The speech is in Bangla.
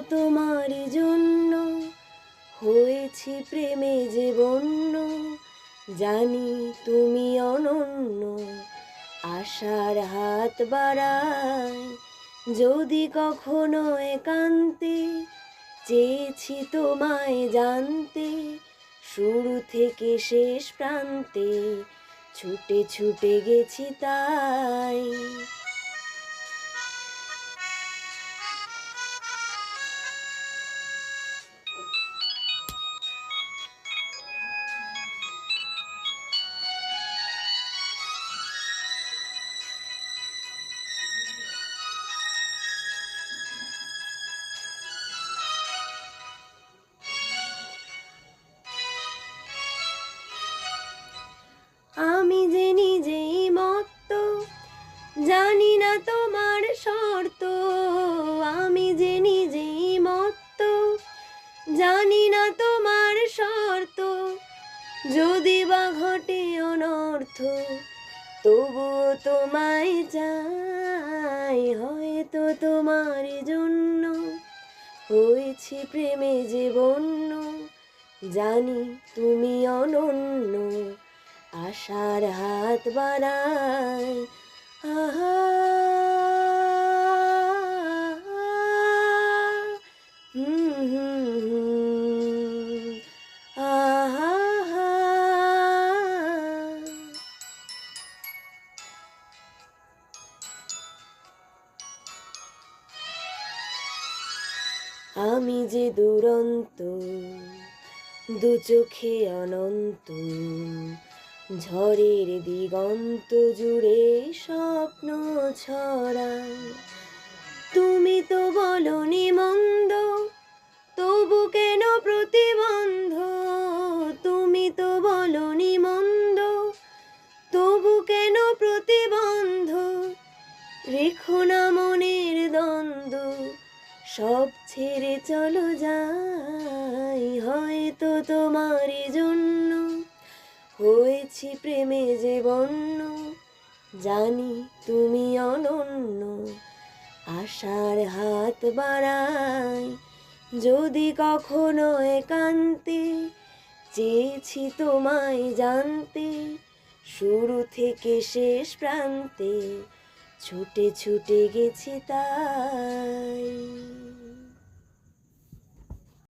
তোমার জন্য, হয়েছি প্রেমে যে বন্য, জানি তুমি অনন্য। আশার হাত বাড়াই যদি কখনো একান্তে, চেয়েছি তোমায় জানতে, শুরু থেকে শেষ প্রান্তে ছুটে ছুটে গেছি তাই। আমি যে নিজেই মত্ত, জানি না তোমার শর্ত। আমি যে নিজেই মত্ত, জানি না তোমার শর্ত। যদি বা ঘটে অনর্থ, তবুও তোমায় চাই। হয়তো তোমার জন্য হয়েছি প্রেমে যে বন্য, জানি তুমি অনন্য। আশার হাত বাড়াই, আহা, হুম হুম হুম, আহা। আমি যে দুরন্ত, দু চোখে অনন্ত, ঝড়ের দিগন্ত জুড়ে স্বপ্ন ছড়াই। তুমি তো বলনি মন্দ, তবু কেন প্রতিবন্ধ? তুমি তো বলনি মন্দ, তবু কেন প্রতিবন্ধ? রেখো না মনের দ্বন্দ্ব, সব ছেড়ে চলো যাই। হয়তো তোমার জন্য হয়েছি প্রেমে যে বন্য, জানি তুমি অনন্য। আশার হাত বাড়াই যদি কখনো একান্তে, চেয়েছি তোমায় জানতে, শুরু থেকে শেষ প্রান্তে ছুটে ছুটে গেছি তাই।